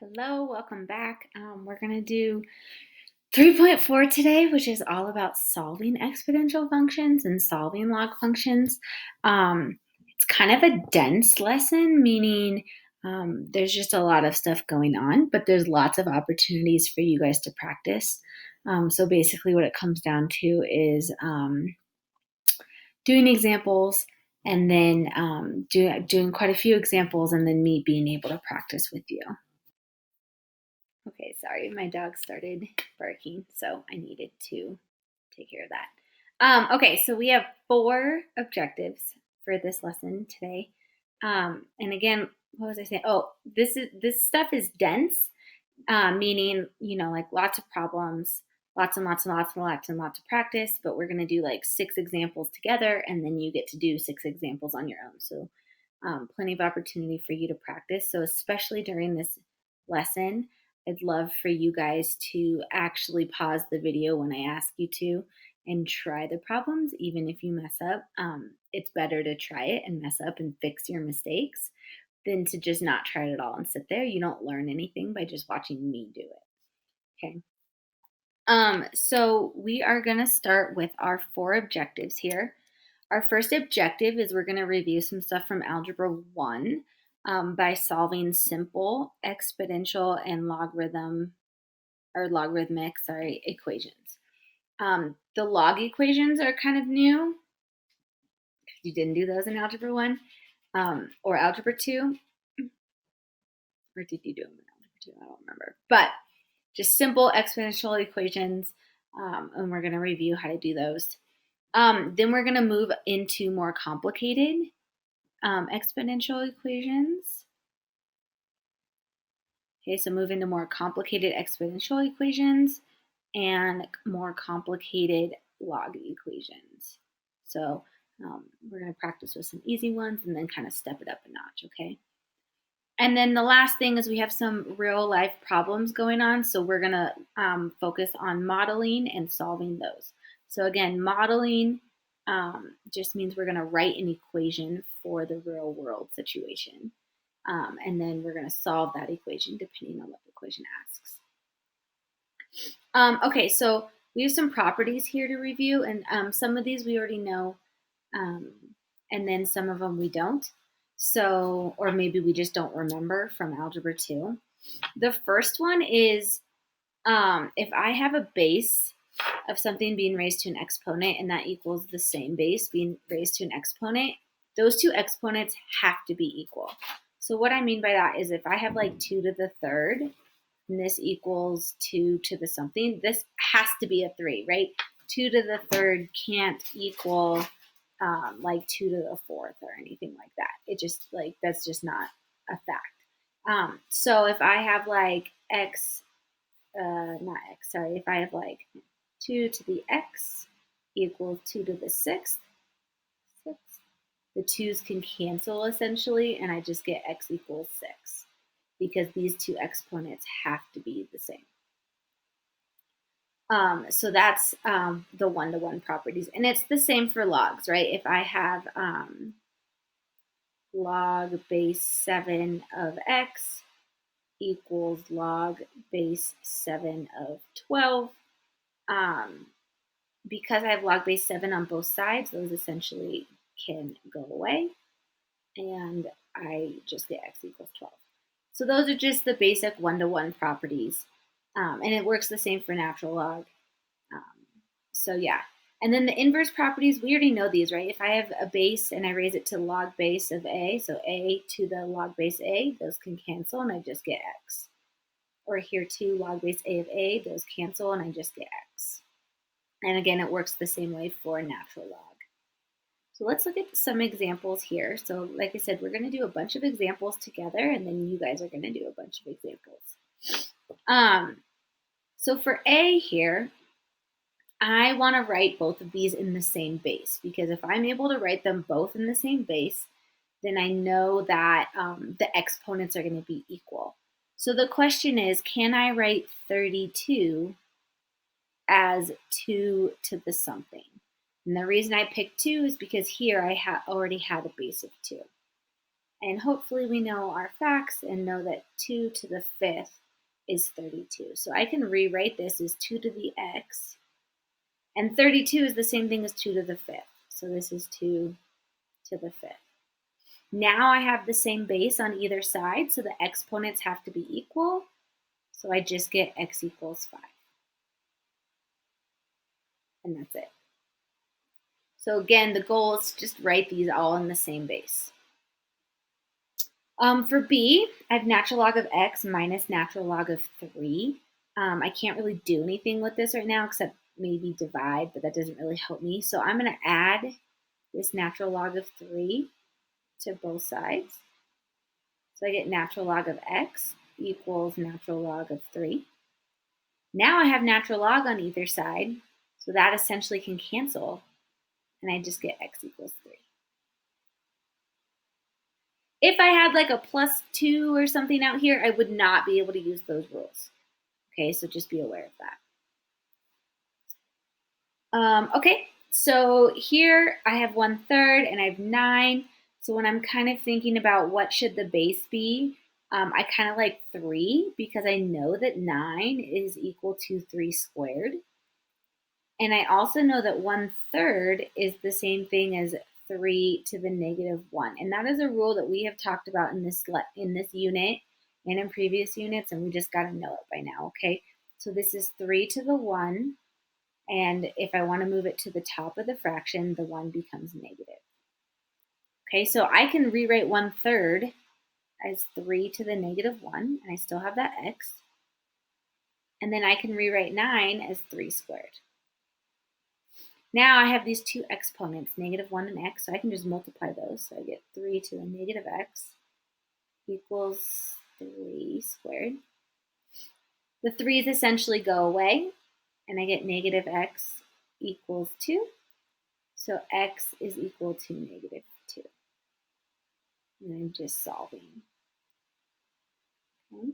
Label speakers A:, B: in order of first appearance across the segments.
A: Hello, welcome back. We're going to do 3.4 today, which is all about solving exponential functions and solving log functions. It's kind of a dense lesson, meaning there's just a lot of stuff going on, but there's lots of opportunities for you guys to practice. So basically what it comes down to is doing examples and then doing quite a few examples and then me being able to practice with you. Okay, sorry, my dog started barking, so I needed to take care of that. Okay, so we have 4 objectives for this lesson today. And again, what was I saying? Oh, this stuff is dense, meaning, like lots of problems, lots and lots and lots and lots and lots of practice, but we're going to do like 6 examples together, and then you get to do 6 examples on your own. So plenty of opportunity for you to practice. So especially during this lesson, I'd love for you guys to actually pause the video when I ask you to and try the problems, even if you mess up. It's better to try it and mess up and fix your mistakes than to just not try it at all and sit there. You don't learn anything by just watching me do it. Okay. So we are going to start with our 4 objectives here. Our first objective is we're going to review some stuff from Algebra 1 by solving simple exponential and logarithmic equations. The log equations are kind of new. You didn't do those in Algebra 1 or Algebra 2. Or did you do them in Algebra 2? I don't remember. But just simple exponential equations, and we're going to review how to do those. Then we're going to move into more complicated exponential equations. Okay, so move into more complicated exponential equations and more complicated log equations. So we're going to practice with some easy ones and then kind of step it up a notch, okay? And then the last thing is we have some real life problems going on. So we're going to focus on modeling and solving those. So again, modeling just means we're going to write an equation for the real world situation. And then we're going to solve that equation depending on what the equation asks. Okay, so we have some properties here to review, and some of these we already know, and then some of them we don't. So, or maybe we just don't remember from Algebra 2. The first one is if I have a base of something being raised to an exponent and that equals the same base being raised to an exponent, those 2 exponents have to be equal. So what I mean by that is if I have like 2 to the 3rd and this equals 2 to the something, this has to be a 3, right? 2 to the 3rd can't equal like 2 to the 4th or anything like that. It just like, that's just not a fact. So if I have like if I have like 2 to the x equals 2 to the 6th, the 2's can cancel essentially, and I just get x equals 6 because these 2 exponents have to be the same. So that's the one-to-one properties. And it's the same for logs, right? If I have log base 7 of x equals log base 7 of 12, because I have log base 7 on both sides, those essentially can go away, and I just get x equals 12. So those are just the basic one-to-one properties. And it works the same for natural log. So yeah. And then the inverse properties, we already know these, right? If I have a base and I raise it to log base of a, so a to the log base a, those can cancel and I just get x. Or here too, log base a of a, those cancel and I just get x. And again, it works the same way for natural log. So let's look at some examples here. So like I said, we're going to do a bunch of examples together, and then you guys are going to do a bunch of examples. So for A here, I want to write both of these in the same base, because if I'm able to write them both in the same base, then I know that the exponents are going to be equal. So the question is, can I write 32 as 2 to the something? And the reason I picked 2 is because here I already had a base of 2. And hopefully we know our facts and know that 2 to the 5th is 32. So I can rewrite this as 2 to the x. And 32 is the same thing as 2 to the 5th. So this is 2 to the 5th. Now I have the same base on either side, so the exponents have to be equal. So I just get x equals 5. And that's it. So again, the goal is to just write these all in the same base. For b, I have natural log of x minus natural log of 3. I can't really do anything with this right now except maybe divide, but that doesn't really help me. So I'm going to add this natural log of 3 to both sides. So I get natural log of x equals natural log of 3. Now I have natural log on either side, so that essentially can cancel, and I just get x equals 3. If I had like a plus 2 or something out here, I would not be able to use those rules. Okay, so just be aware of that. Okay, so here I have 1/3 and I have 9. So when I'm kind of thinking about what should the base be, I kind of like 3 because I know that 9 is equal to 3 squared. And I also know that 1/3 is the same thing as 3 to the negative 1. And that is a rule that we have talked about in this unit and in previous units, and we just got to know it by now, okay? So this is 3 to the 1, and if I want to move it to the top of the fraction, the 1 becomes negative. Okay, so I can rewrite 1/3 as 3 to the negative 1, and I still have that x. And then I can rewrite 9 as 3 squared. Now I have these two exponents, negative 1 and x, so I can just multiply those. So I get 3 to the negative x equals 3 squared. The 3's essentially go away, and I get negative x equals 2. So x is equal to negative 2. And I'm just solving. Okay.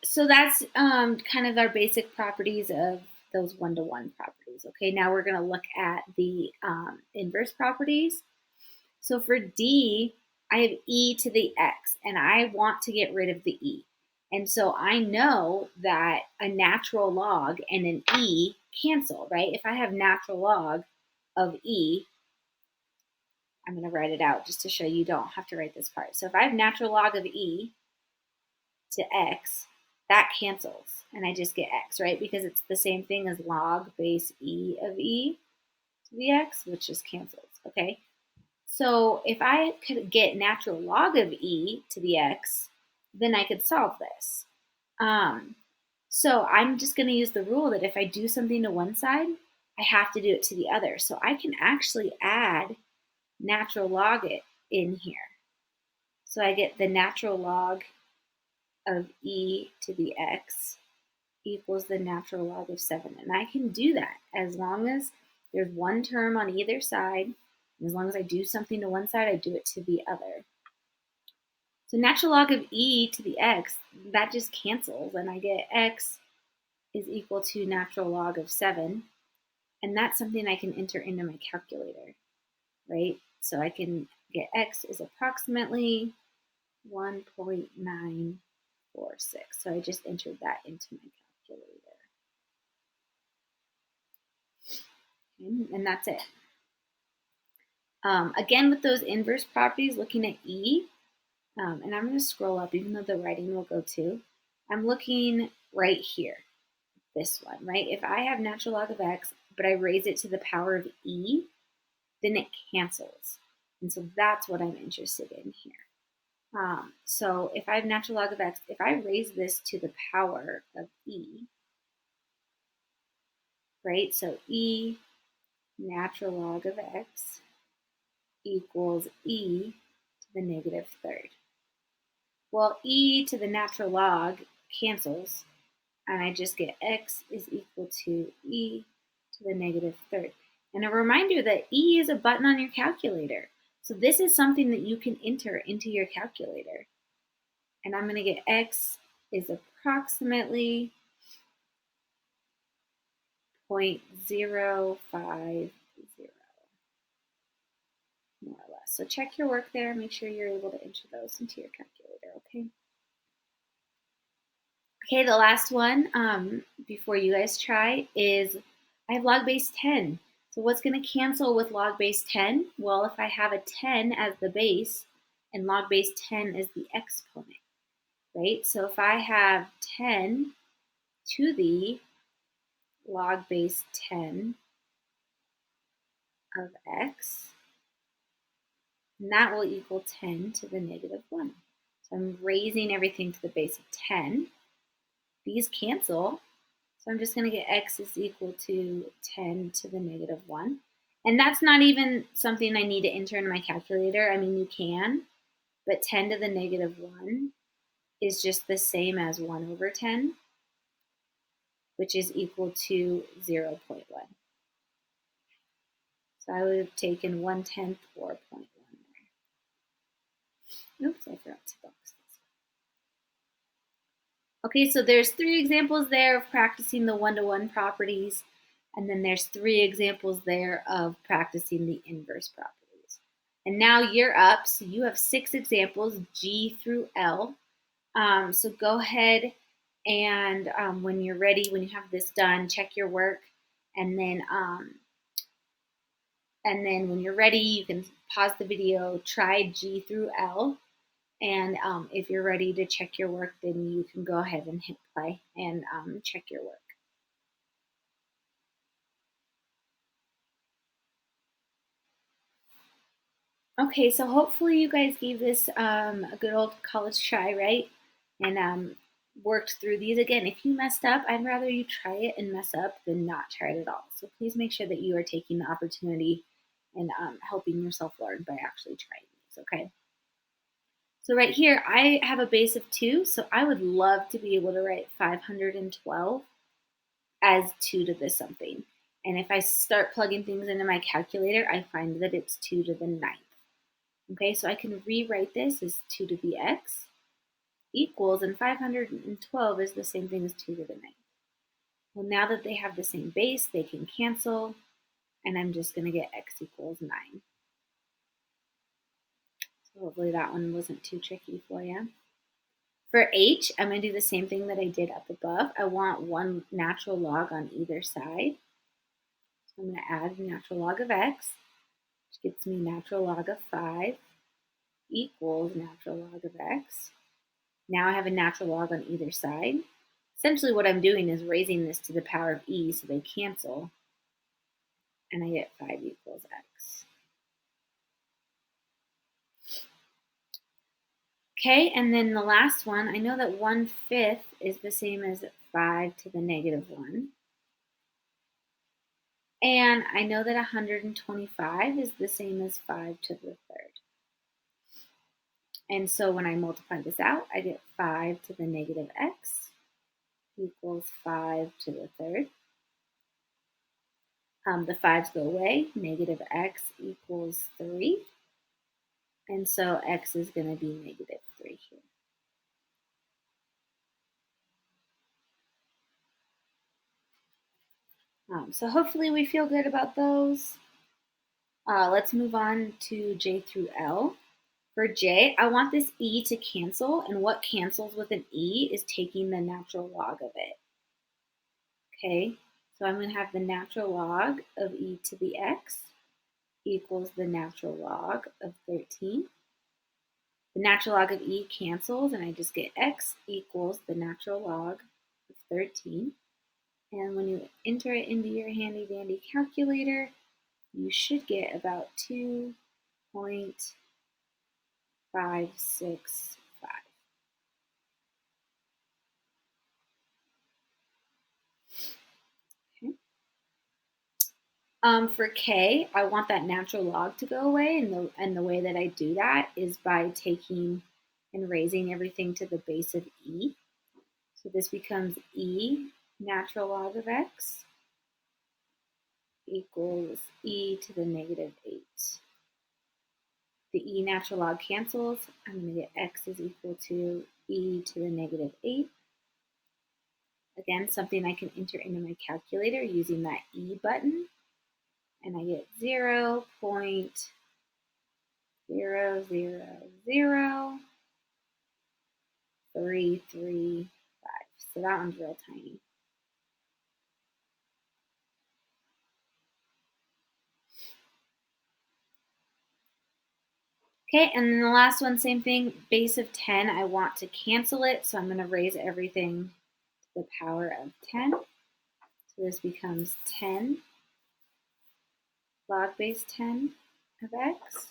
A: So that's kind of our basic properties of those one-to-one properties. Okay, now we're going to look at the inverse properties. So for D, I have e to the x, and I want to get rid of the e. And so I know that a natural log and an e cancel, right? If I have natural log of e, I'm going to write it out just to show you don't have to write this part. So if I have natural log of e to x, that cancels, and I just get x, right? Because it's the same thing as log base e of e to the x, which just cancels, okay? So if I could get natural log of e to the x, then I could solve this. So I'm just going to use the rule that if I do something to one side, I have to do it to the other. So I can actually add natural log it in here. So I get the natural log of e to the x equals the natural log of 7. And I can do that as long as there's one term on either side. And as long as I do something to one side, I do it to the other. So natural log of e to the x, that just cancels, and I get x is equal to natural log of 7. And that's something I can enter into my calculator, right? So I can get x is approximately 1.946. So I just entered that into my calculator. Okay, and that's it. Again, with those inverse properties, looking at e, and I'm going to scroll up even though the writing will go too. I'm looking right here, this one, right? If I have natural log of x, but I raise it to the power of e, then it cancels. And so that's what I'm interested in here. So if I have natural log of x, if I raise this to the power of e, right? So e natural log of x equals e to the negative third. Well, e to the natural log cancels, and I just get x is equal to e to the negative third. And a reminder that e is a button on your calculator. So this is something that you can enter into your calculator. And I'm going to get x is approximately 0.050, more or less. So check your work there. Make sure you're able to enter those into your calculator, okay? Okay, the last one before you guys try is I have log base 10. So what's going to cancel with log base 10? Well, if I have a 10 as the base and log base 10 is the exponent, right? So if I have 10 to the log base 10 of x, and that will equal 10 to the negative 1. So I'm raising everything to the base of 10. These cancel. So I'm just going to get x is equal to 10 to the negative 1. And that's not even something I need to enter in my calculator. I mean, you can, but 10 to the negative 1 is just the same as 1 over 10, which is equal to 0.1. So I would have taken 1/10 or 0.1 there. Oops, I forgot to box this. Okay, so there's 3 examples there of practicing the one-to-one properties, and then there's 3 examples there of practicing the inverse properties. And now you're up, so you have 6 examples, G through L. So go ahead and when you're ready, when you have this done, check your work, and then when you're ready, you can pause the video, try G through L. And if you're ready to check your work, then you can go ahead and hit play and check your work. Okay, so hopefully you guys gave this a good old college try, right? And worked through these. Again, if you messed up, I'd rather you try it and mess up than not try it at all. So please make sure that you are taking the opportunity and helping yourself learn by actually trying these, okay? So right here, I have a base of 2, so I would love to be able to write 512 as 2 to the something. And if I start plugging things into my calculator, I find that it's 2 to the 9th. Okay, so I can rewrite this as 2 to the x equals, and 512 is the same thing as 2 to the 9th. Well, now that they have the same base, they can cancel, and I'm just going to get x equals 9. So hopefully that one wasn't too tricky for you. For h, I'm going to do the same thing that I did up above. I want one natural log on either side. So I'm going to add natural log of x, which gets me natural log of 5 equals natural log of x. Now I have a natural log on either side. Essentially what I'm doing is raising this to the power of e so they cancel, and I get 5 equals x. Okay, and then the last one, I know that 1/5 is the same as 5 to the negative 1. And I know that 125 is the same as 5 to the 3rd. And so when I multiply this out, I get 5 to the negative x equals 5 to the 3rd. The 5's go away, negative x equals 3. And so x is going to be negative 3 here. So hopefully we feel good about those. Let's move on to J through L. For J, I want this e to cancel, and what cancels with an e is taking the natural log of it. Okay, so I'm going to have the natural log of e to the x equals the natural log of 13. The natural log of e cancels, and I just get x equals the natural log of 13. And when you enter it into your handy dandy calculator, you should get about 2.565. Okay. For k, I want that natural log to go away, and the way that I do that is by taking and raising everything to the base of e. So this becomes e natural log of x equals e to the negative 8. The e natural log cancels. I'm going to get x is equal to e to the negative 8. Again, something I can enter into my calculator using that e button. And I get 0.565. 0, 0, 0, 3, 3, 5. So that one's real tiny. Okay, and then the last one, same thing, base of 10, I want to cancel it, so I'm going to raise everything to the power of 10. So this becomes 10 log base 10 of x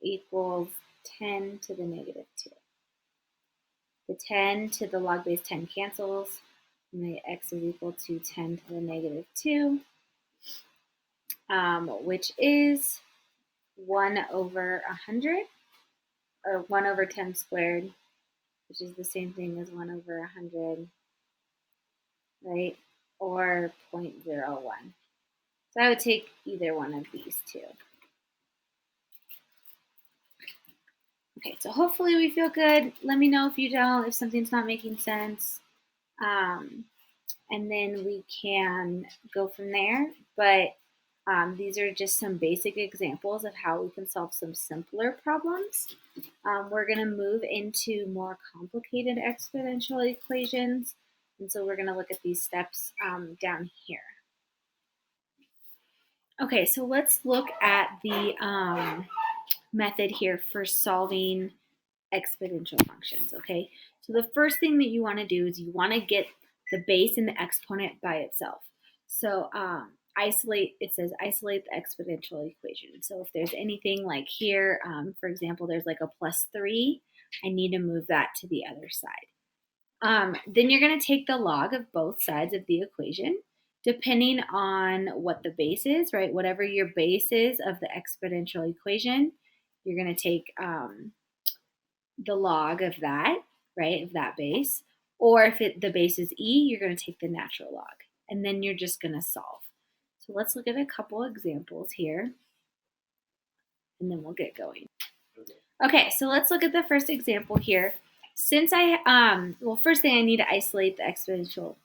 A: equals 10 to the negative 2. The 10 to the log base 10 cancels, and the x is equal to 10 to the negative 2, which is 1 over 100, or 1 over 10 squared, which is the same thing as 1 over 100, right? Or 0.01. So I would take either one of these two. Okay, so hopefully we feel good. Let me know if you don't, if something's not making sense. And then we can go from there. But these are just some basic examples of how we can solve some simpler problems. We're going to move into more complicated exponential equations. And so we're going to look at these steps down here. Okay, so let's look at the method here for solving exponential functions, okay? So the first thing that you want to do is you want to get the base and the exponent by itself. So it says isolate the exponential equation. So if there's anything like here, for example, there's like a +3, I need to move that to the other side. Then you're going to take the log of both sides of the equation, depending on what the base is, right? Whatever your base is of the exponential equation, you're going to take the log of that, right, of that base. Or if the base is e, you're going to take the natural log. And then you're just going to solve. So let's look at a couple examples here, and then we'll get going. Okay, so let's look at the first example here. Since first thing I need to isolate the exponential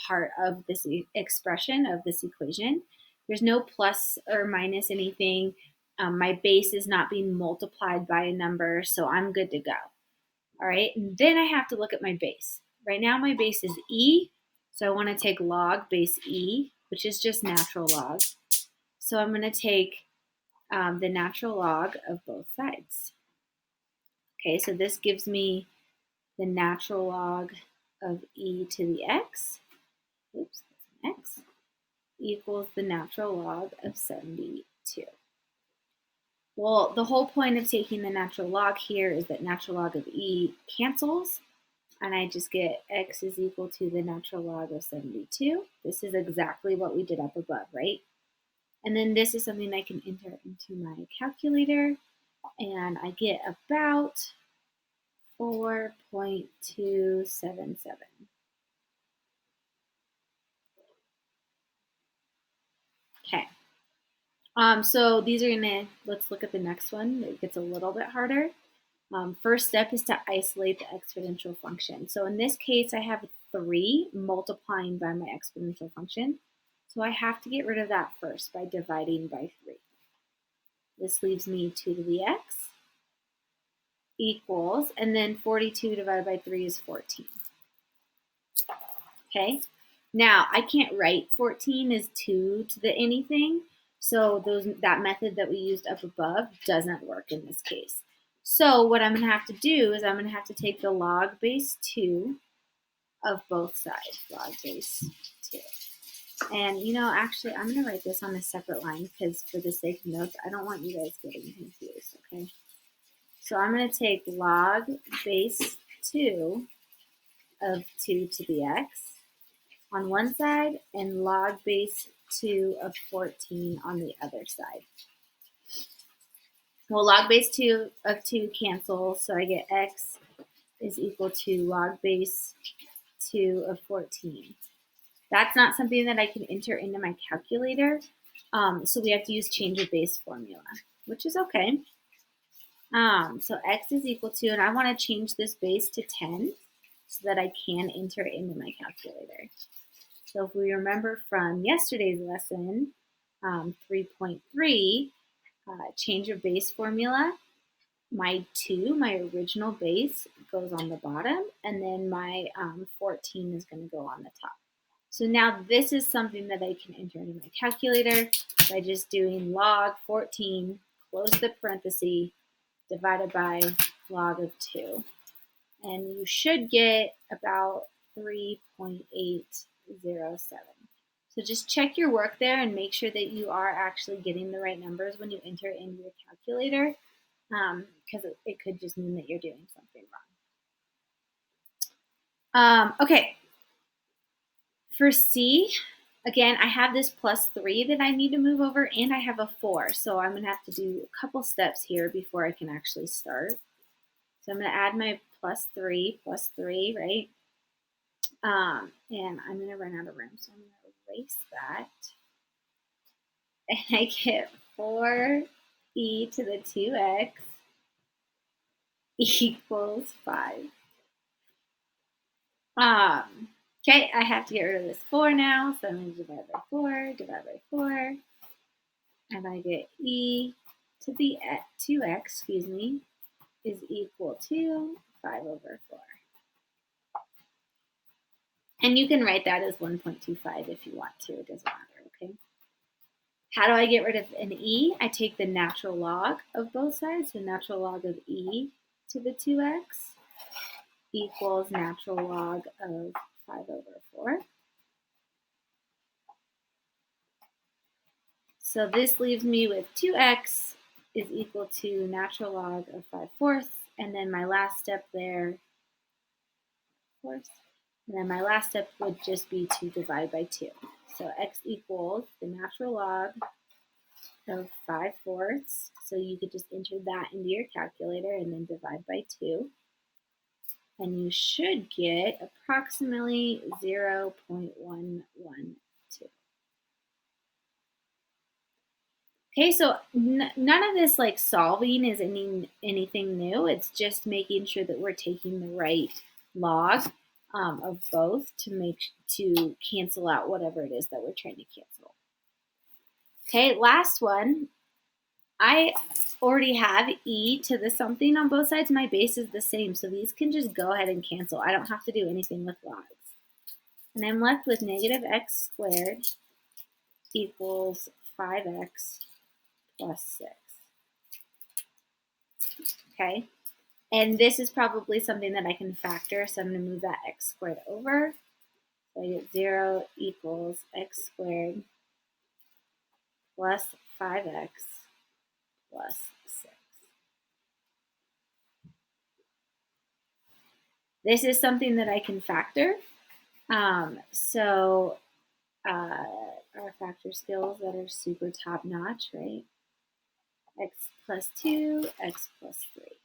A: part of this expression, of this equation. There's no plus or minus anything. My base is not being multiplied by a number, so I'm good to go. All right, and then I have to look at my base. Right now my base is e, so I want to take log base e, which is just natural log. So I'm going to take the natural log of both sides. Okay, so this gives me the natural log of e to the x, oops, that's an x, equals the natural log of 72. Well, the whole point of taking the natural log here is that natural log of e cancels, and I just get x is equal to the natural log of 72. This is exactly what we did up above, right? And then this is something I can enter into my calculator, and I get about 4.277. Okay. So these are let's look at the next one. It gets a little bit harder. First step is to isolate the exponential function. So in this case, I have 3 multiplying by my exponential function. So I have to get rid of that first by dividing by 3. This leaves me 2 to the x equals, and then 42 divided by 3 is 14. Okay, now I can't write 14 as 2 to the anything, so that method that we used up above doesn't work in this case. So what I'm going to have to do is I'm going to have to take the log base 2 of both sides, log base 2. And actually I'm going to write this on a separate line because for the sake of notes, I don't want you guys getting confused, okay? So I'm going to take log base 2 of 2 to the x on one side and log base 2 of 14 on the other side. Well, log base 2 of 2 cancels, so I get x is equal to log base 2 of 14. That's not something that I can enter into my calculator, so we have to use change of base formula, which is okay. So x is equal to, and I want to change this base to 10 so that I can enter it into my calculator. So if we remember from yesterday's lesson, 3.3, change of base formula, my 2, my original base, goes on the bottom, and then my 14 is going to go on the top. So now this is something that I can enter into my calculator by just doing log 14, close the parenthesis, divided by log of 2. And you should get about 3.807. So just check your work there and make sure that you are actually getting the right numbers when you enter it into your calculator, because it could just mean that you're doing something wrong. Okay, for C, again, I have this +3 that I need to move over, and I have a 4. So I'm going to have to do a couple steps here before I can actually start. So I'm going to add my +3, right? And I'm going to run out of room, so I'm going to erase that. And I get 4e to the 2x equals 5. Okay, I have to get rid of this 4 now, so I'm going to divide by 4, and I get e to the 2x, is equal to 5 over 4. And you can write that as 1.25 if you want to, it doesn't matter, okay? How do I get rid of an e? I take the natural log of both sides, so natural log of e to the 2x equals natural log of 5 over 4. So this leaves me with 2x is equal to natural log of 5/4, and then my last step there, and then my last step would just be to divide by 2. So x equals the natural log of 5/4. So you could just enter that into your calculator and then divide by 2. And you should get approximately 0.112. Okay, so none of this like solving is anything new. It's just making sure that we're taking the right log of both to cancel out whatever it is that we're trying to cancel. Okay, last one. I already have e to the something on both sides. My base is the same, so these can just go ahead and cancel. I don't have to do anything with logs. And I'm left with negative x squared equals 5x plus 6. Okay, and this is probably something that I can factor, so I'm going to move that x squared over. So I get 0 equals x squared plus 5x plus 6. This is something that I can factor. Our factor skills that are super top notch, right? X plus 2, x plus 3.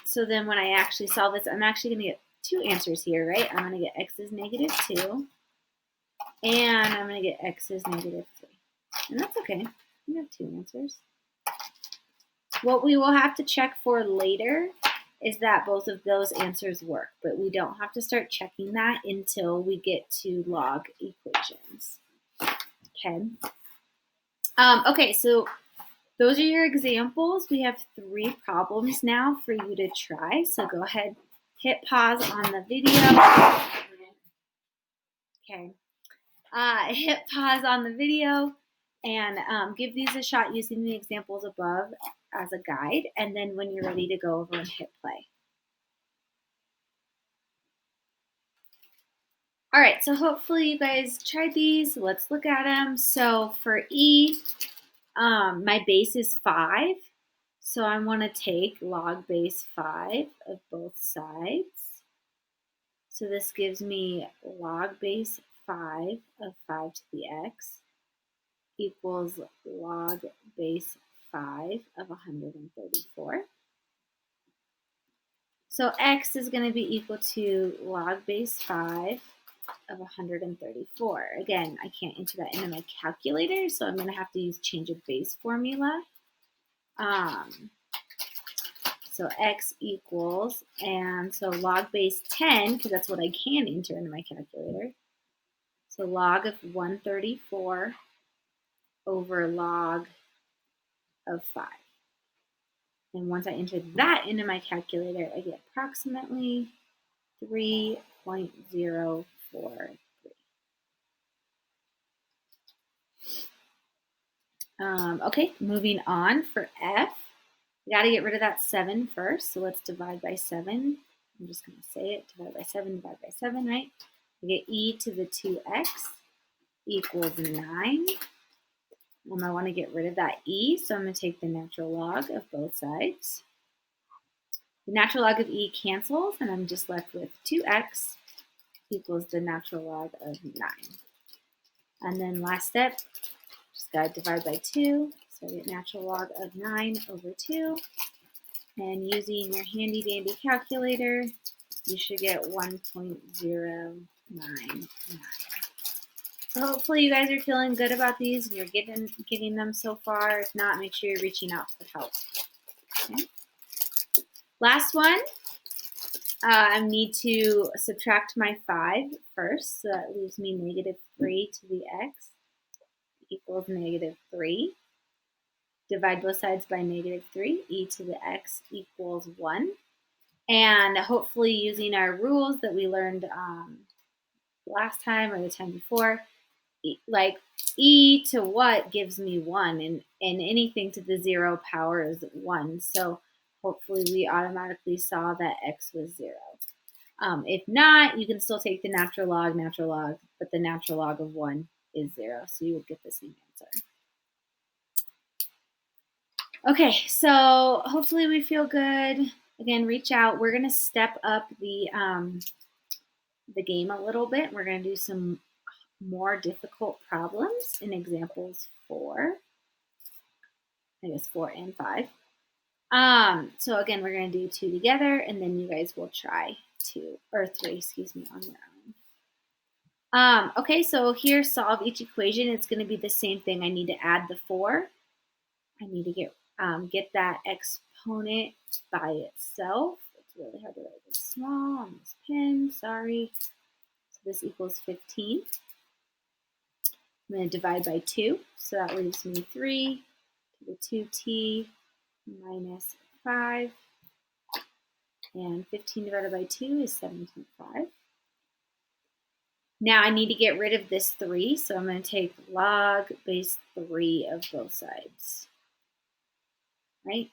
A: So then when I actually solve this, I'm actually going to get 2 answers here, right? I'm going to get x is negative 2, and I'm going to get x is negative 3. And that's okay. We have 2 answers. What we will have to check for later is that both of those answers work, but we don't have to start checking that until we get to log equations. Okay. Okay, so those are your examples. We have 3 problems now for you to try. So go ahead, hit pause on the video. Okay. Hit pause on the video and give these a shot using the examples above as a guide. And then when you're ready to go over and hit play. All right, so hopefully you guys tried these. Let's look at them. So for E, my base is 5. So I want to take log base 5 of both sides. So this gives me log base 5 of 5 to the x equals log base 5 of 134. So x is going to be equal to log base 5 of 134. Again, I can't enter that into my calculator, so I'm going to have to use change of base formula. So x equals, and so log base 10, because that's what I can enter into my calculator. So log of 134 over log of 5. And once I enter that into my calculator, I get approximately 3.043. Okay, moving on for F. We got to get rid of that 7 first. So let's divide by 7. I'm just going to say it. Divide by 7, right? We get e to the 2x equals 9. And I want to get rid of that e, so I'm going to take the natural log of both sides. The natural log of e cancels, and I'm just left with 2x equals the natural log of 9. And then last step, just got to divide by 2. So I get natural log of 9 over 2. And using your handy dandy calculator, you should get 1.099. So hopefully you guys are feeling good about these and you're getting them so far. If not, make sure you're reaching out for help. Okay. Last one, I need to subtract my 5 first. So that leaves me negative 3 to the x equals negative 3. Divide both sides by negative 3. E to the x equals 1. And hopefully using our rules that we learned last time or the time before, like e to what gives me 1, and anything to the 0 power is 1. So hopefully we automatically saw that x was 0. If not, you can still take the natural log, but the natural log of 1 is 0. So you will get the same answer. Okay, so hopefully we feel good. Again, reach out. We're going to step up the game a little bit. We're going to do some more difficult problems in examples 4. I guess 4 and 5. So again, we're going to do 2 together, and then you guys will try 2 or 3, on your own. Okay, so here, solve each equation. It's going to be the same thing. I need to add the 4. I need to get that exponent by itself. It's really hard to write this small on this pen. Sorry. So this equals 15. I'm going to divide by 2. So that leaves me 3 to the 2t minus 5. And 15 divided by 2 is 7.5. Now I need to get rid of this 3. So I'm going to take log base 3 of both sides. Right?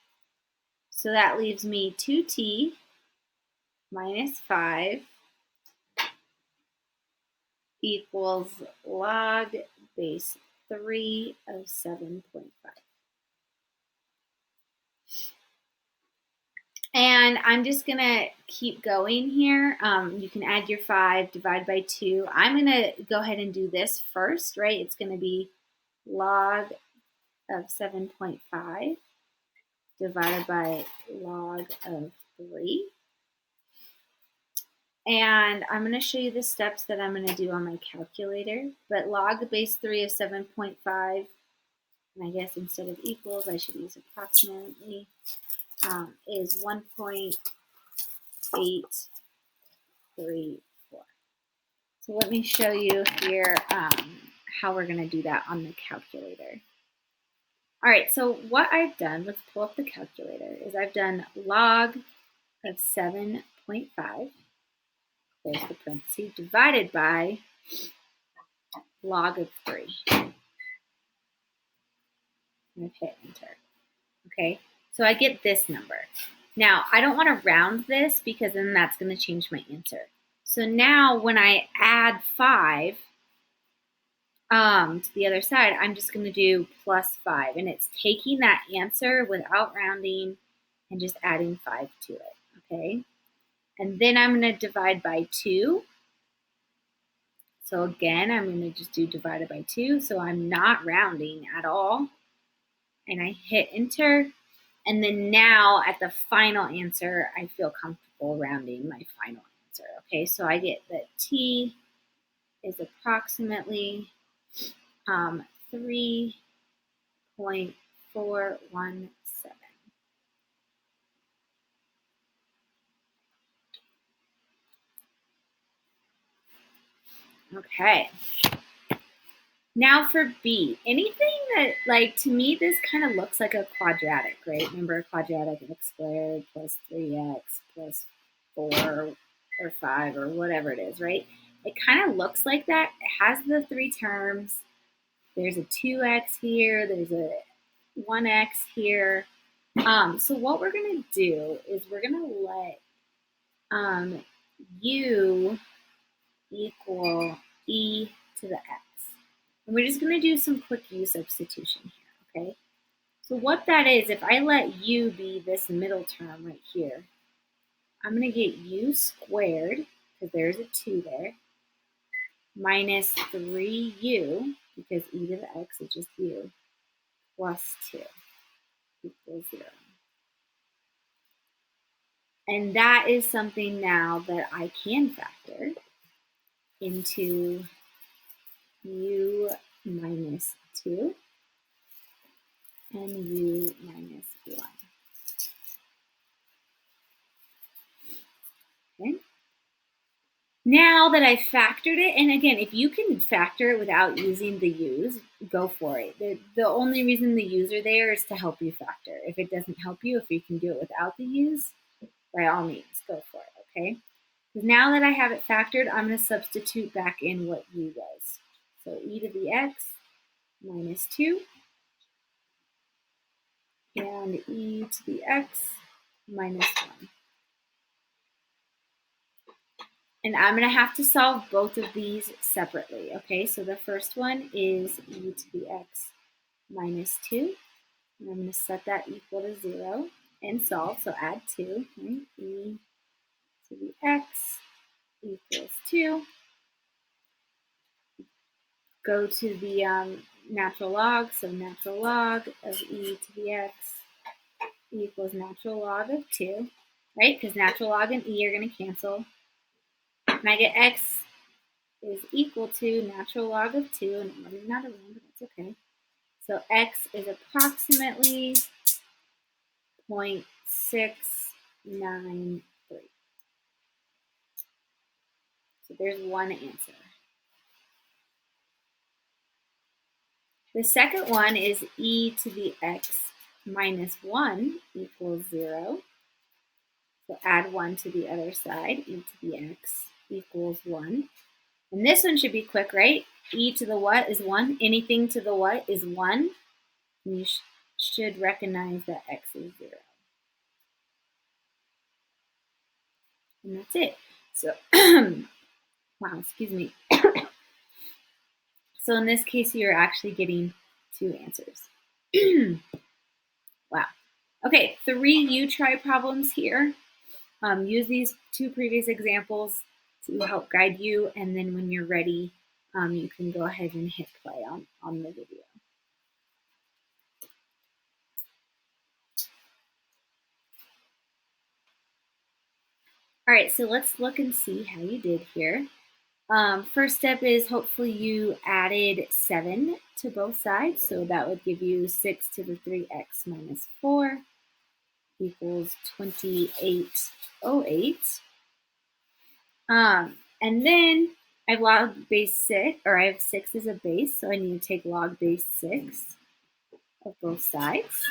A: So that leaves me 2t minus 5 equals log base 3 of 7.5. And I'm just going to keep going here. You can add your 5, divide by 2. I'm going to go ahead and do this first, right? It's going to be log of 7.5 divided by log of 3. And I'm going to show you the steps that I'm going to do on my calculator. But log base 3 of 7.5, and I guess instead of equals, I should use approximately, is 1.834. So let me show you here how we're going to do that on the calculator. All right, so what I've done, let's pull up the calculator, is I've done log of 7.5. There's the parentheses, divided by log of 3. I'm going to hit enter. Okay, so I get this number. Now, I don't want to round this because then that's going to change my answer. So now when I add 5 to the other side, I'm just going to do plus 5. And it's taking that answer without rounding and just adding 5 to it. Okay, and then I'm going to divide by 2. So again, I'm going to just do divided by 2. So I'm not rounding at all. And I hit enter. And then now at the final answer, I feel comfortable rounding my final answer. Okay, so I get that t is approximately 3.417. Okay. Now for B, anything that, like, to me, this kind of looks like a quadratic, right? Remember, a quadratic, x squared plus 3x plus 4 or 5 or whatever it is, right? It kind of looks like that. It has the 3 terms. There's a 2x here. There's a 1x here. So what we're going to do is we're going to let u equal e to the x. And we're just going to do some quick u substitution here, okay? So what that is, if I let u be this middle term right here, I'm going to get u squared, because there's a 2 there, minus 3u, because e to the x is just u, plus 2 equals 0. And that is something now that I can factor into u minus 2 and u minus 1. Okay. Now that I factored it, and again, if you can factor it without using the u's, go for it. The only reason the u's are there is to help you factor. If it doesn't help you, if you can do it without the u's, by all means, go for it, okay? Because now that I have it factored, I'm going to substitute back in what u was. So e to the x minus 2 and e to the x minus 1. And I'm going to have to solve both of these separately, okay? So the first one is e to the x minus 2. And I'm going to set that equal to 0 and solve, so add 2, right? E to the x equals 2. Go to the natural log, so natural log of e to the x equals natural log of 2, right? Because natural log and e are going to cancel. And I get x is equal to natural log of 2, and I'm running out of room, but that's okay. So x is approximately 0.693. So there's one answer. The second one is e to the x minus 1 equals 0. So add 1 to the other side, e to the x equals 1. And this one should be quick, right? E to the what is 1. Anything to the what is 1. And you should recognize that x is 0. And that's it. So, wow, excuse me. So in this case, you're actually getting 2 answers. Wow. Okay, 3 U-try problems here. Use these 2 previous examples to help guide you, and then when you're ready, you can go ahead and hit play on the video. All right, so let's look and see how you did here. First step is hopefully you added 7 to both sides, so that would give you 6 to the 3x minus 4 equals 2808. And then I've log base 6, or I have 6 as a base, so I need to take log base 6 of both sides.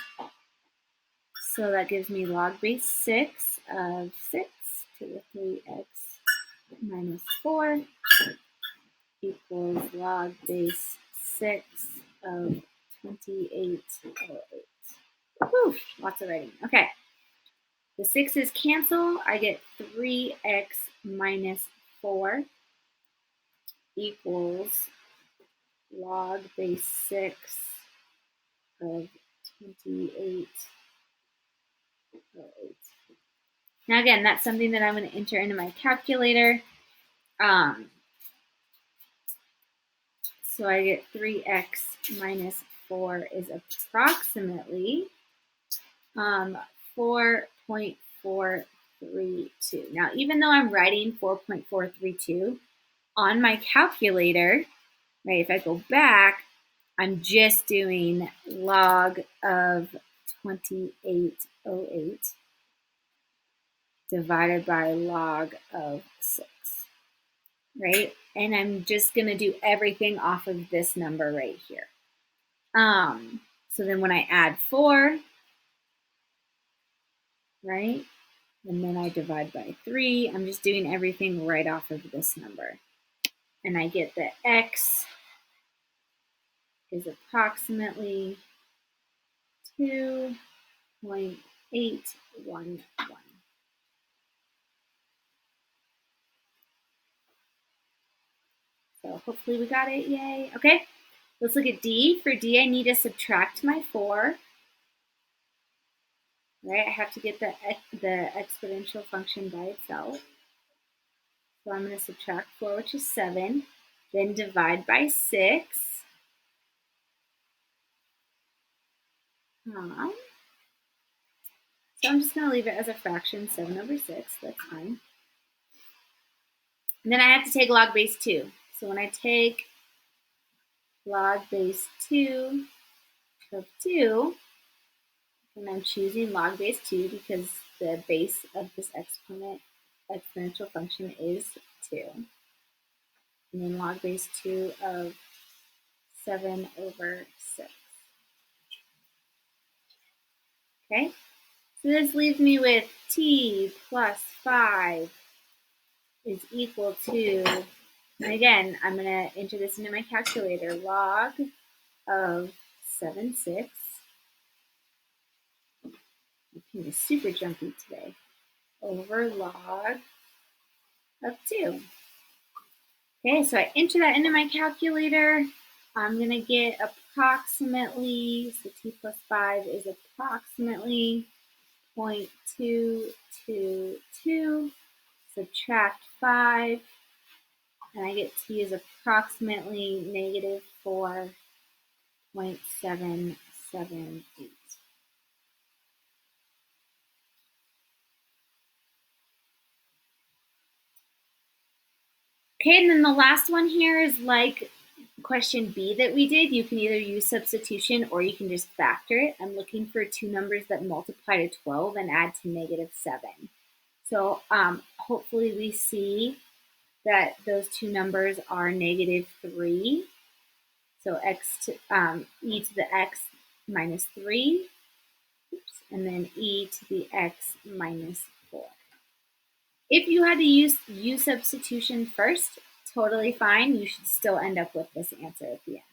A: So that gives me log base 6 of 6 to the 3x minus 4 equals log base 6 of 2808. Whew, lots of writing. Okay. The 6's cancel. I get 3x minus 4 equals log base 6 of 2808. Now again, that's something that I'm going to enter into my calculator. So I get 3x minus 4 is approximately 4.432. Now, even though I'm writing 4.432 on my calculator, right, if I go back, I'm just doing log of 2808 divided by log of 6. right? And I'm just going to do everything off of this number right here. So then when I add 4, right, and then I divide by 3, I'm just doing everything right off of this number. And I get that x is approximately 2.811. So hopefully we got it, yay. Okay, let's look at D. For D, I need to subtract my 4. Right, I have to get the exponential function by itself. So I'm going to subtract 4, which is 7, then divide by 6. So I'm just going to leave it as a fraction, 7 over 6. That's fine. And then I have to take log base 2. So when I take log base 2 of 2, and I'm choosing log base 2 because the base of this exponential function is 2. And then log base 2 of 7 over 6. Okay, so this leaves me with t plus 5 is equal to, and again, I'm going to enter this into my calculator, log of 7, 6. My pen is super jumpy today. Over log of 2. Okay, so I enter that into my calculator. I'm going to get approximately, so t plus 5 is approximately 0.222. Subtract 5, and I get t is approximately negative 4.778. Okay, and then the last one here is like question B that we did. You can either use substitution or you can just factor it. I'm looking for two numbers that multiply to 12 and add to negative 7. So hopefully we see that those two numbers are negative 3. So e to the x minus 3, and then e to the x minus 4. If you had to use substitution first, totally fine. You should still end up with this answer at the end.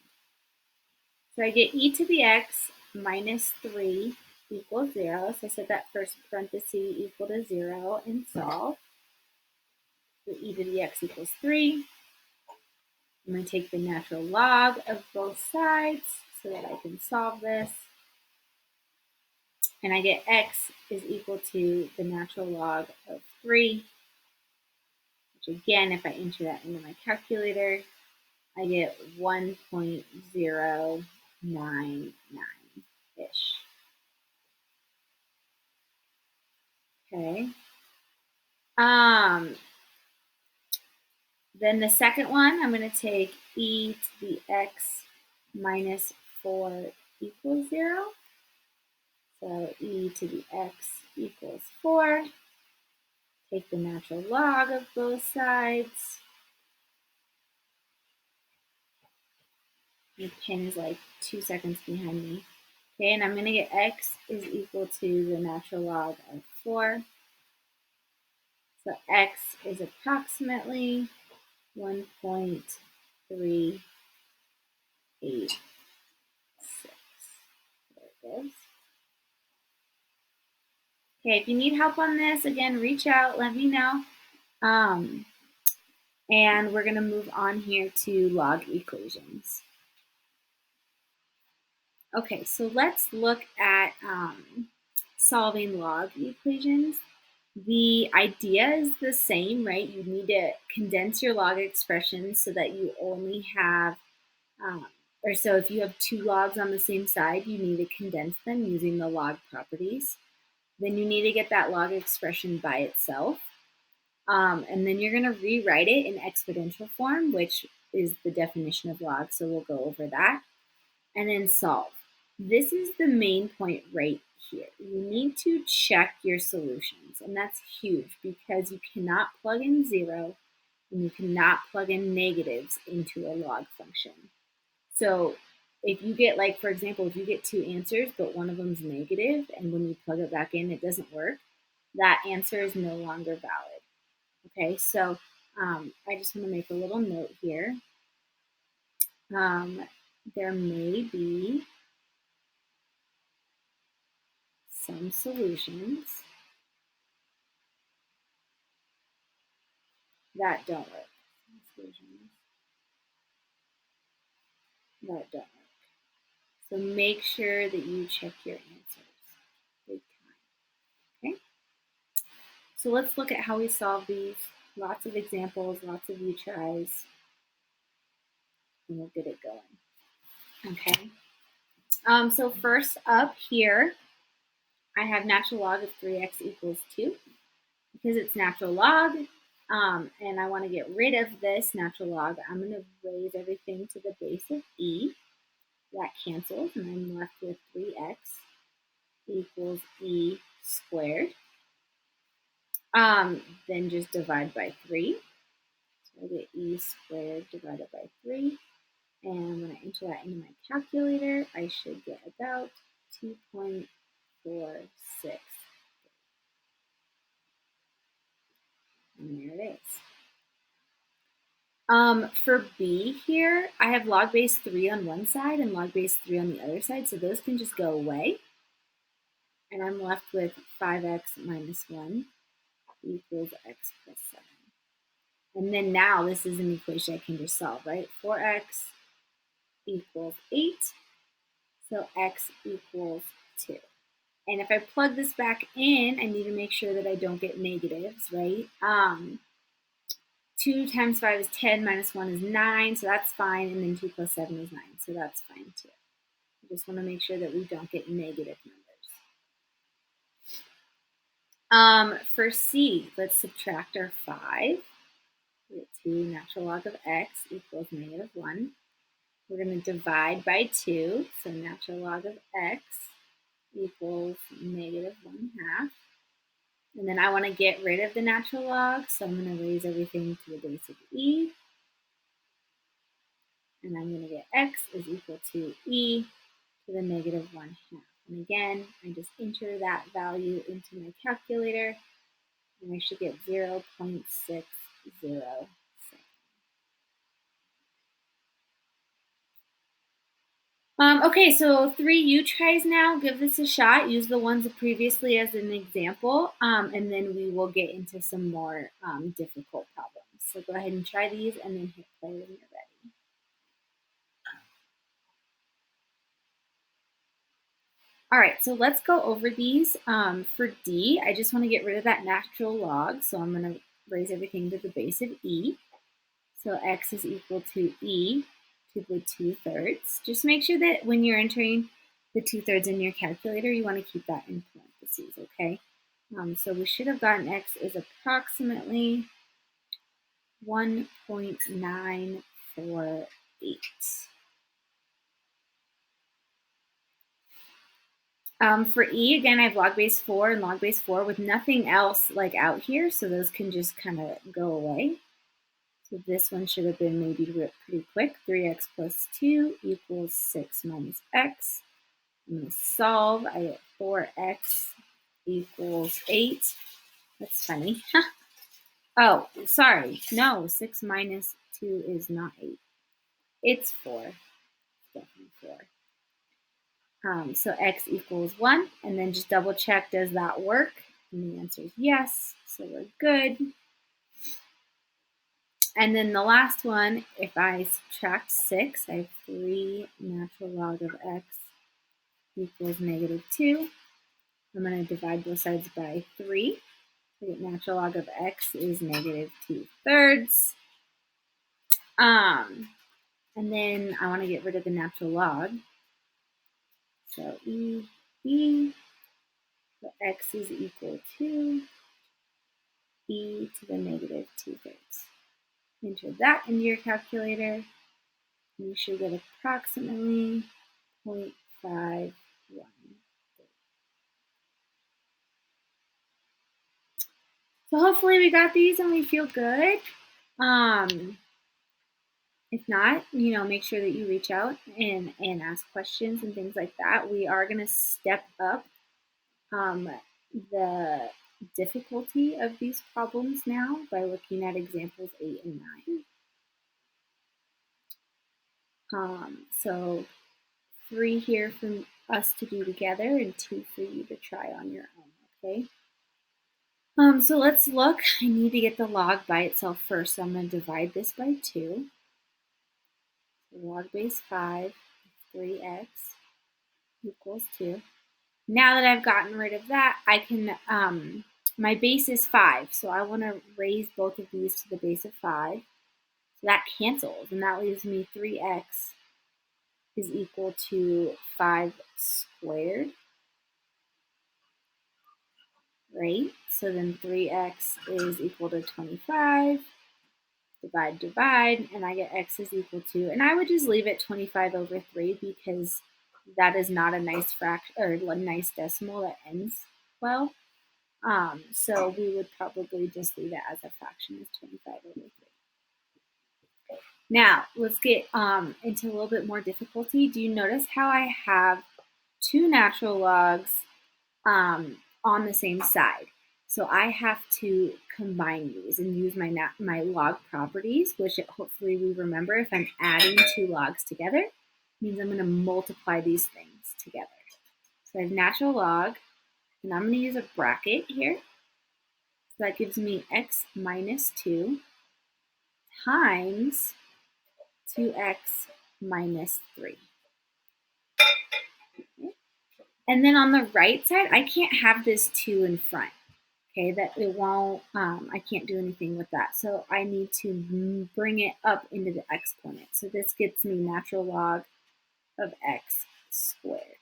A: So I get e to the x minus 3 equals 0. So I set that first parenthesis equal to 0 and solve. So e to the x equals 3. I'm going to take the natural log of both sides so that I can solve this. And I get x is equal to the natural log of 3, which again, if I enter that into my calculator, I get 1.099-ish. Okay. Then the second one, I'm going to take e to the x minus 4 equals 0. So e to the x equals 4. Take the natural log of both sides. My pen is like 2 seconds behind me. Okay, and I'm going to get x is equal to the natural log of 4. So x is approximately 1.386. There it is. Okay, if you need help on this, again, reach out, let me know. And we're going to move on here to log equations. Okay, so let's look at solving log equations. The idea is the same, right? You need to condense your log expressions so that you only have, or so if you have two logs on the same side, you need to condense them using the log properties. Then you need to get that log expression by itself. And then you're going to rewrite it in exponential form, which is the definition of log, so we'll go over that. And then solve. This is the main point right here. You need to check your solutions, and that's huge because you cannot plug in 0 and you cannot plug in negatives into a log function. So if you get, like, for example, if you get two answers, but one of them's negative, and when you plug it back in, it doesn't work, that answer is no longer valid. Okay, so I just want to make a little note here. There may be some solutions that don't work. That don't work. So make sure that you check your answers big time. Okay? So let's look at how we solve these. Lots of examples, lots of retries, and we'll get it going. Okay. So first up here, I have natural log of 3x equals 2. Because it's natural log, and I want to get rid of this natural log, I'm going to raise everything to the base of e. That cancels, and I'm left with 3x equals e squared. Then just divide by 3. So I get e squared divided by 3. And when I enter that into my calculator, I should get about 2.46. And there it is. For b here, I have log base 3 on one side and log base 3 on the other side, so those can just go away. And I'm left with 5x minus 1 equals x plus 7. And then now this is an equation I can just solve, right? 4x equals 8, so x equals 2. And if I plug this back in, I need to make sure that I don't get negatives, right? 2 times 5 is 10, minus 1 is 9, so that's fine, and then 2 plus 7 is 9, so that's fine too. I just want to make sure that we don't get negative numbers. For C, let's subtract our 5. We get 2 natural log of x equals negative 1. We're going to divide by 2, so natural log of x equals negative 1/2. And then I want to get rid of the natural log, so I'm going to raise everything to the base of e. And I'm going to get x is equal to e to the negative 1/2. And again, I just enter that value into my calculator, and I should get 0.607. Okay, so 3 U tries now. Give this a shot. Use the ones previously as an example, and then we will get into some more difficult problems. So go ahead and try these, and then hit play when you're ready. All right, so let's go over these. For D, I just want to get rid of that natural log, so I'm going to raise everything to the base of e. So x is equal to e to the 2/3. Just make sure that when you're entering the 2/3 in your calculator, you want to keep that in parentheses, okay? So we should have gotten x is approximately 1.948. For E, again, I have log base 4 and log base 4 with nothing else like out here, so those can just kind of go away. So this one should have been maybe pretty quick. 3x plus 2 equals 6 minus x. I'm going to solve. I get 4x equals 8. That's funny. Oh, sorry. No, 6 minus 2 is not 8. It's 4. Definitely 4. So x equals 1, and then just double check, does that work? And the answer is yes, so we're good. And then the last one, if I subtract 6, I have 3 natural log of x equals negative 2. I'm going to divide both sides by 3. I get natural log of x is negative 2/3. And then I want to get rid of the natural log. So e, so x is equal to e to the negative 2/3. Enter that into your calculator. You should get approximately 0.51. So hopefully we got these and we feel good. If not, make sure that you reach out and ask questions and things like that. We are going to step up the difficulty of these problems now by looking at examples 8 and 9. So 3 here for us to do together and 2 for you to try on your own, okay? So let's look. I need to get the log by itself first, so I'm going to divide this by 2. So log base 5, 3x equals 2. Now that I've gotten rid of that, I can, my base is 5, so I want to raise both of these to the base of 5. So that cancels, and that leaves me 3x is equal to 5 squared, right? So then 3x is equal to 25, divide, and I get x is equal to, and I would just leave it 25 over 3 because that is not a nice fraction or a nice decimal that ends well. So we would probably just leave it as a fraction as 25 over 3. Now, let's get into a little bit more difficulty. Do you notice how I have 2 natural logs on the same side? So I have to combine these and use my log properties, which hopefully we remember. If I'm adding 2 logs together, it means I'm going to multiply these things together. So I have natural log, and I'm going to use a bracket here. So that gives me x minus 2 times 2x minus 3. Okay. And then on the right side, I can't have this 2 in front. Okay, that it won't, I can't do anything with that. So I need to bring it up into the exponent. So this gets me natural log of x squared.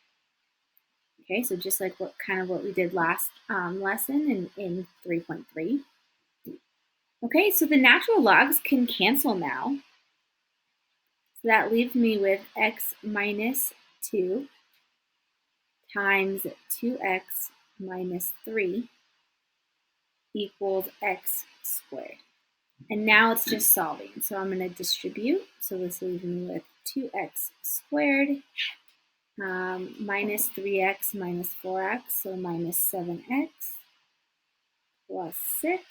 A: Okay, so just like what we did last lesson in 3.3. Okay, so the natural logs can cancel now. So that leaves me with x minus 2 times 2x minus 3 equals x squared. And now it's just solving. So I'm going to distribute. So this leaves me with 2x squared minus 3x minus 4x, so minus 7x plus 6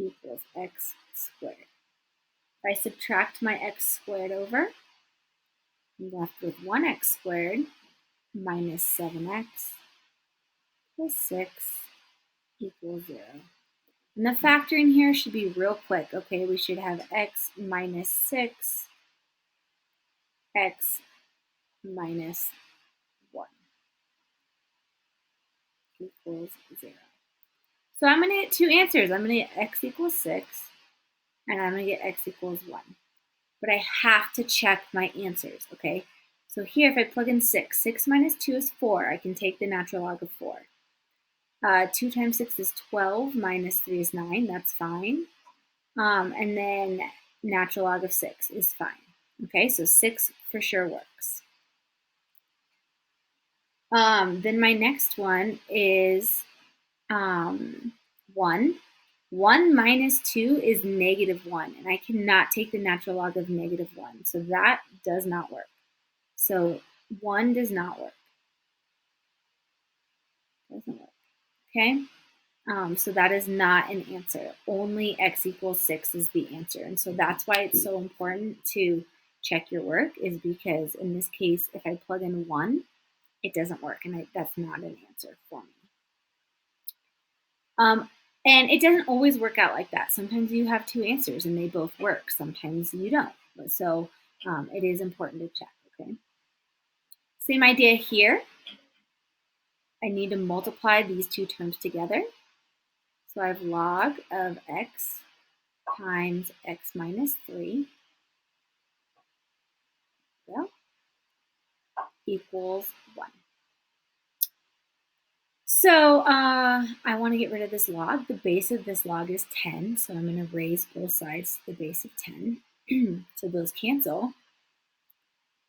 A: equals x squared. If I subtract my x squared over, I'm left with 1x squared minus 7x plus 6 equals 0. And the factoring here should be real quick. Okay, we should have x minus 6, x minus 1 equals 0. So I'm going to get 2 answers. I'm going to get x equals 6, and I'm going to get x equals 1. But I have to check my answers, okay? So here, if I plug in 6, 6 minus 2 is 4. I can take the natural log of 4. 2 times 6 is 12, minus 3 is 9. That's fine. And then natural log of 6 is fine. Okay, so 6 for sure works. Then my next one is 1. 1 minus 2 is negative 1, and I cannot take the natural log of negative 1, so that does not work. So 1 does not work. Doesn't work. Okay, so that is not an answer. Only x equals 6 is the answer, and so that's why it's so important to check your work, is because in this case, if I plug in 1, it doesn't work, and that's not an answer for me. And it doesn't always work out like that. Sometimes you have 2 answers and they both work. Sometimes you don't. So it is important to check, okay? Same idea here. I need to multiply these 2 terms together. So I have log of x times x minus 3 equals 1. So I want to get rid of this log. The base of this log is 10, so I'm going to raise both sides to the base of 10. So those cancel.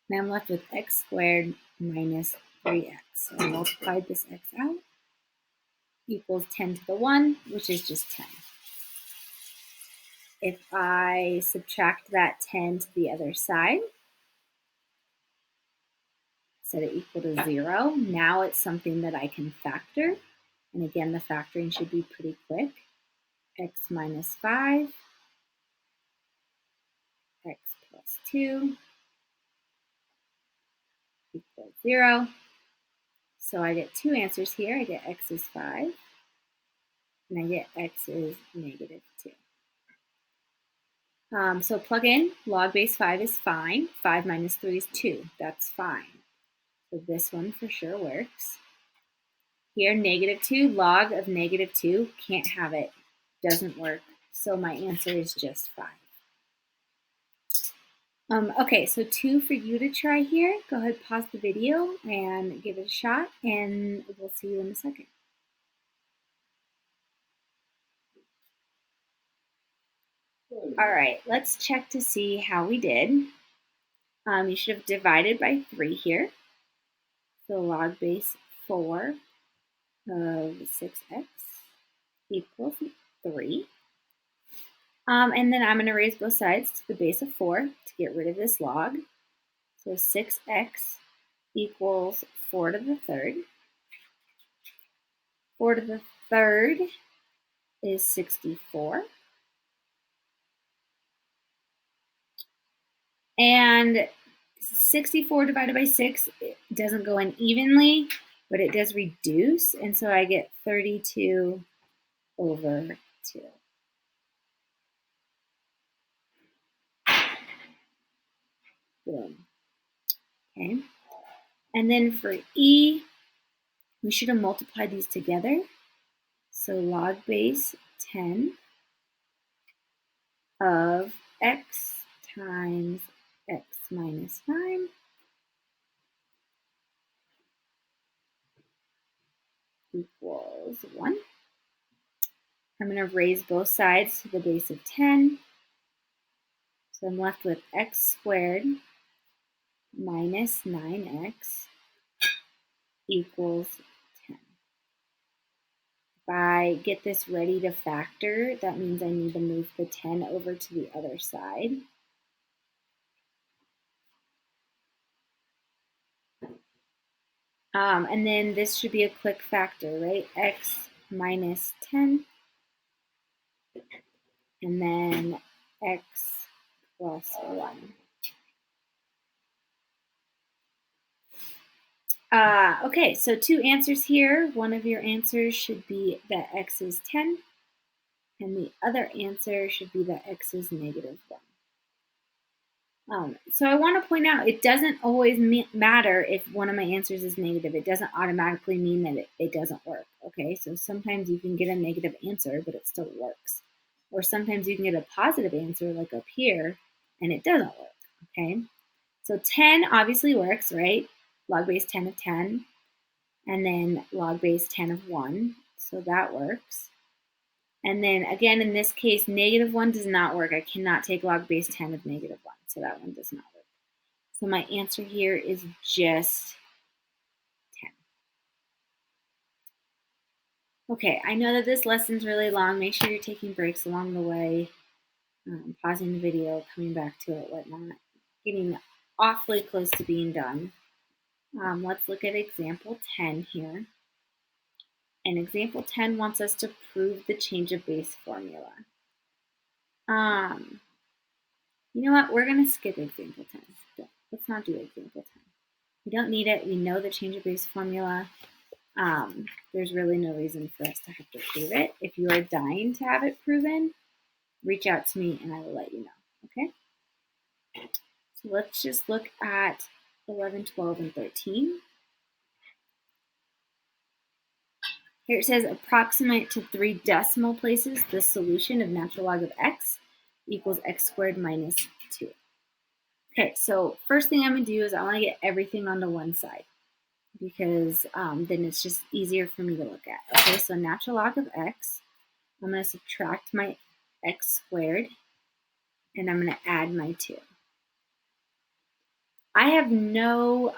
A: Now I'm left with x squared minus 3x. So I multiplied this x out, equals 10 to the 1, which is just 10. if I subtract that 10 to the other side, set it equal to 0, now it's something that I can factor. And again, the factoring should be pretty quick. X minus 5, x plus 2 equals 0. So I get two answers here. I get x is 5, and I get x is negative 2. So plug in, log base 5 is fine. 5 minus 3 is 2. That's fine. So this one for sure works. Here, negative 2, log of negative 2, can't have it. Doesn't work. So my answer is just 5. Okay, so 2 for you to try here. Go ahead, pause the video and give it a shot, and we'll see you in a second. All right, let's check to see how we did. You should have divided by 3 here. So log base 4 of 6x equals 3. And then I'm going to raise both sides to the base of 4 to get rid of this log. So 6x equals 4 to the third. 4 to the third is 64. And 64 divided by 6 it doesn't go in evenly, but it does reduce. And so I get 32 over 2. Boom. Okay. And then for e, we should have multiplied these together. So log base 10 of x times x minus 9 equals 1. I'm going to raise both sides to the base of 10. So I'm left with x squared minus 9x equals 10. If I get this ready to factor, that means I need to move the 10 over to the other side. And then this should be a quick factor, right? X minus 10, and then x plus 1. Okay, so two answers here. One of your answers should be that x is 10, and the other answer should be that x is negative 1. So I want to point out, it doesn't always matter if one of my answers is negative. It doesn't automatically mean that it doesn't work, okay? So sometimes you can get a negative answer, but it still works. Or sometimes you can get a positive answer, like up here, and it doesn't work, okay? So 10 obviously works, right? Log base 10 of 10, and then log base 10 of 1, so that works. And then again, in this case, negative 1 does not work. I cannot take log base 10 of negative 1, so that one does not work. So my answer here is just 10. Okay, I know that this lesson's really long. Make sure you're taking breaks along the way, pausing the video, coming back to it, whatnot. Getting awfully close to being done. Let's look at example 10 here. And example 10 wants us to prove the change of base formula. You know what? We're going to skip example 10. Let's not do example 10. We don't need it. We know the change of base formula. There's really no reason for us to have to prove it. If you are dying to have it proven, reach out to me and I will let you know, okay? So let's just look at 11, 12, and 13. Here it says approximate to 3 decimal places the solution of natural log of x equals x squared minus 2. Okay, so first thing I'm going to do is I want to get everything onto one side because then it's just easier for me to look at. Okay, so natural log of x, I'm going to subtract my x squared and I'm going to add my 2. I have no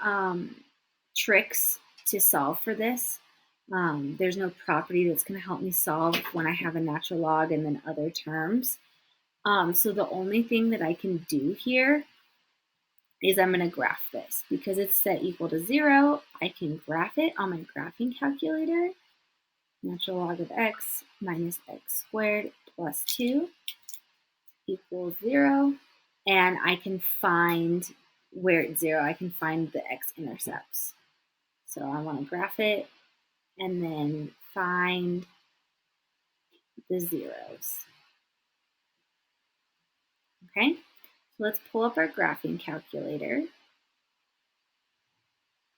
A: tricks to solve for this. There's no property that's going to help me solve when I have a natural log and then other terms. So the only thing that I can do here is I'm going to graph this. Because it's set equal to 0, I can graph it on my graphing calculator. Natural log of x minus x squared plus 2 equals 0. And I can find where it's 0. I can find the x-intercepts. So I want to graph it and then find the zeros. Okay, so let's pull up our graphing calculator.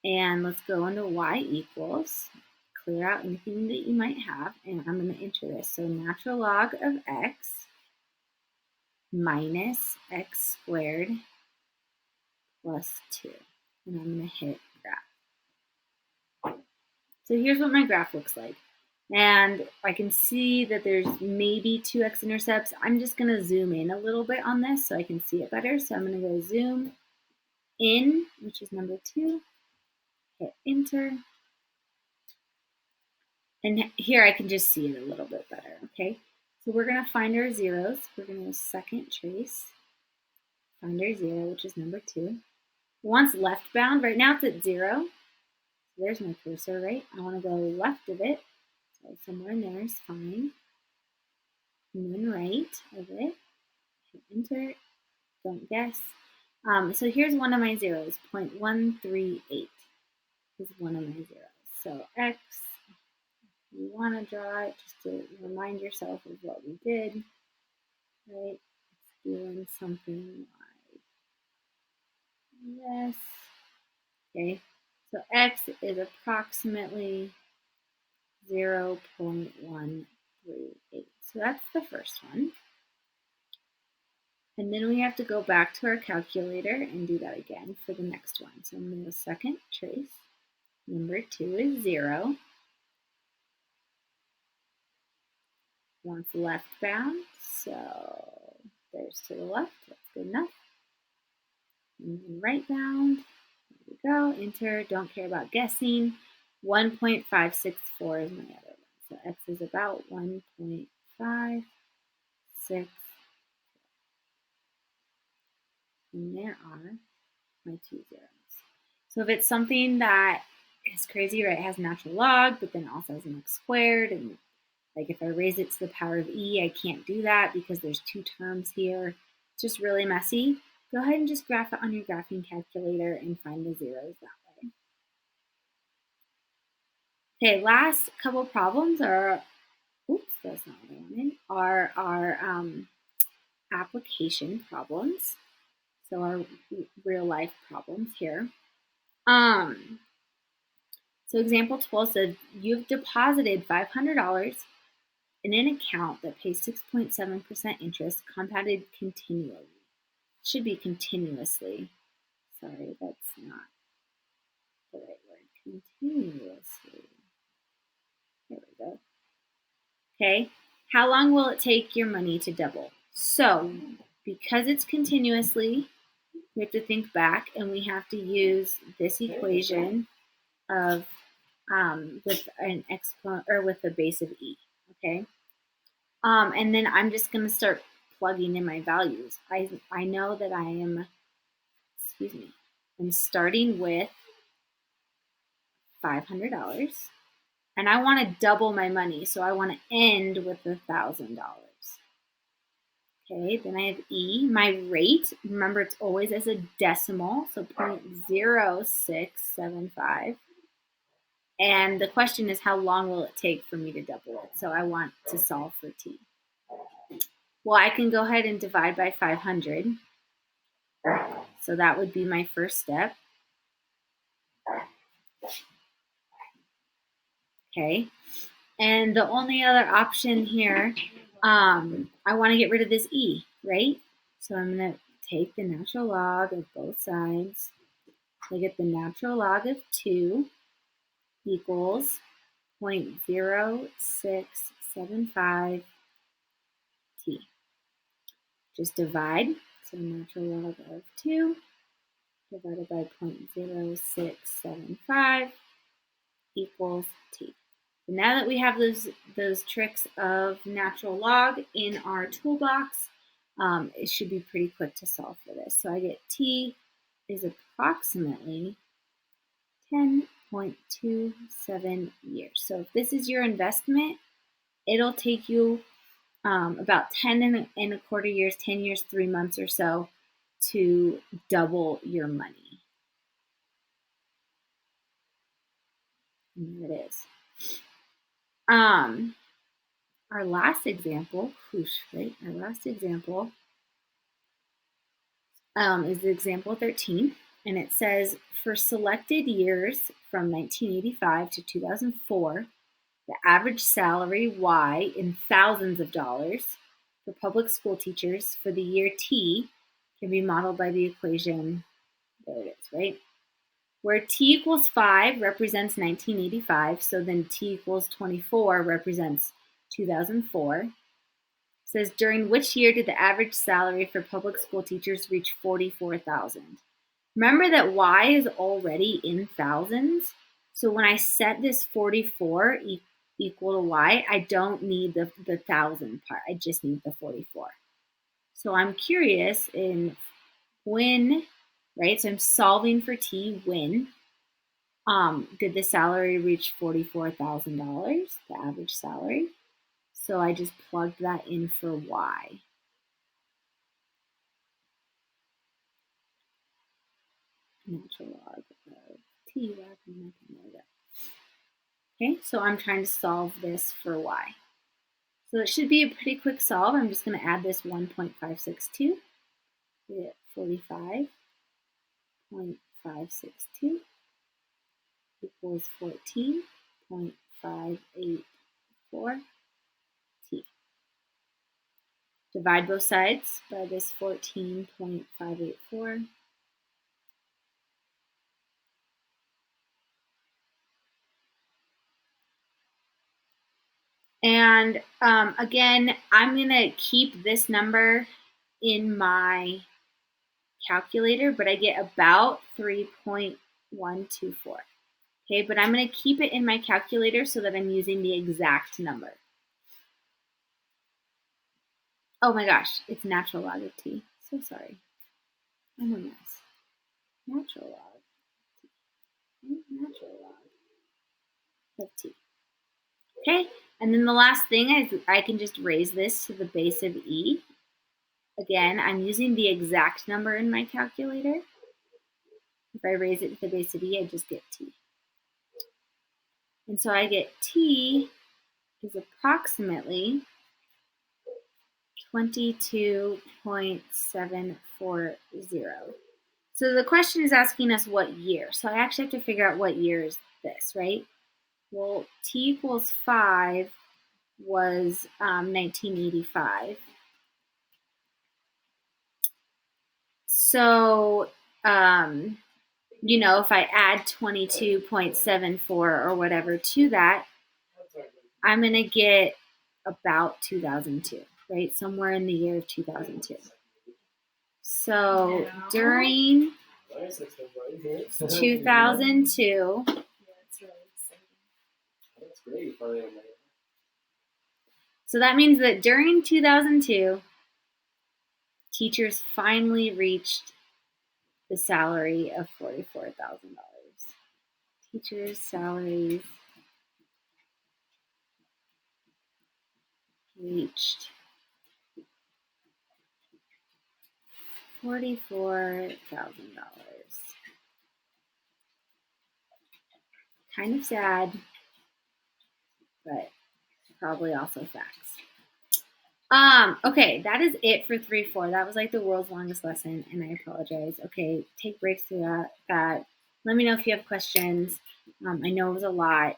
A: And let's go into y equals, clear out anything that you might have, and I'm going to enter this. So natural log of x minus x squared plus 2. And I'm going to hit graph. So here's what my graph looks like. And I can see that there's maybe 2 x-intercepts. I'm just going to zoom in a little bit on this so I can see it better. So I'm going to go zoom in, which is number 2, hit enter. And here I can just see it a little bit better, okay? So we're going to find our zeros. We're going to go second trace, find our 0, which is number 2. Once left bound, right now it's at 0. So there's my cursor, right? I want to go left of it. So somewhere in there is fine. And then right of it, hit enter, don't guess. So here's one of my zeros, 0.138 is one of my zeros. So x, you want to draw it just to remind yourself of what we did, right? It's doing something like this. Okay, so x is approximately 0.138. So that's the first one. And then we have to go back to our calculator and do that again for the next one. So I'm going to go second trace. Number 2 is 0. Once left bound, so there's to the left, that's good enough. And then right bound, there we go, enter, don't care about guessing. 1.564 is my other one. So x is about 1.56. And there are my 2 zeros. So if it's something that is crazy, right, it has natural log, but then also has an x squared, and like if I raise it to the power of e, I can't do that because there's 2 terms here. It's just really messy. Go ahead and just graph it on your graphing calculator and find the zeros that way. Okay, last couple problems are, oops, that's not what I wanted, are our application problems. So our real life problems here. So example 12 says you've deposited $500 in an account that pays 6.7% interest compounded continually. It should be continuously. Sorry, that's not the right word. Continuously. There we go. Okay. How long will it take your money to double? So because it's continuously, we have to think back and we have to use this equation of with an exponent or with the base of e. Okay. And then I'm just going to start plugging in my values. I know that I am, I'm starting with $500 and I want to double my money. So I want to end with $1,000. Okay, then I have E. My rate, remember it's always as a decimal, so 0.0675. And the question is how long will it take for me to double it? So I want to solve for t. Well, I can go ahead and divide by 500. So that would be my first step. Okay, and the only other option here, I want to get rid of this e, right? So I'm going to take the natural log of both sides. So I get the natural log of 2 equals 0.0675 t. Just divide, so natural log of 2 divided by 0.0675 equals t. So now that we have those tricks of natural log in our toolbox, it should be pretty quick to solve for this. So I get t is approximately 10.27 years. So if this is your investment, it'll take you about 10 and a quarter years, 10 years, 3 months or so to double your money. And there it is. Our last example, right? Our last example is example 13, and it says for selected years from 1985 to 2004, the average salary Y in thousands of dollars for public school teachers for the year T can be modeled by the equation, there it is, right? Where T equals 5 represents 1985, so then T equals 24 represents 2004. It says, during which year did the average salary for public school teachers reach $44,000? Remember that Y is already in thousands, so when I set this 44 equal to Y, I don't need the thousand part, I just need the 44. So I'm curious in when, right? So I'm solving for T when did the salary reach $44,000, the average salary? So I just plugged that in for Y. Natural log of T, okay, so I'm trying to solve this for Y. So it should be a pretty quick solve. I'm just going to add this 1.562. We get 45.562 equals 14.584 T. Divide both sides by this 14.584. And again, I'm going to keep this number in my calculator, but I get about 3.124. Okay, but I'm going to keep it in my calculator so that I'm using the exact number. Oh my gosh, it's natural log of T. So sorry. I'm a mess. Natural log of T. Natural log of T. Okay, and then the last thing is I can just raise this to the base of E. Again, I'm using the exact number in my calculator. If I raise it to the base of E, I just get T. And so I get T is approximately 22.740. So the question is asking us what year. So I actually have to figure out what year is this, right? Well, T equals 5 was 1985. So, you know, if I add 22.74 or whatever to that, I'm going to get about 2002, right? Somewhere in the year of 2002. So during 2002, so that means that during 2002, teachers finally reached the salary of $44,000. Teachers' salaries reached $44,000. Kind of sad, but probably also facts. Okay, that is it for 3-4. That was like the world's longest lesson, and I apologize. Okay, take breaks through that. Let me know if you have questions. I know it was a lot.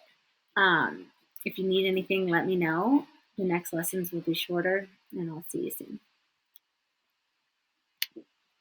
A: If you need anything, let me know. The next lessons will be shorter, and I'll see you soon.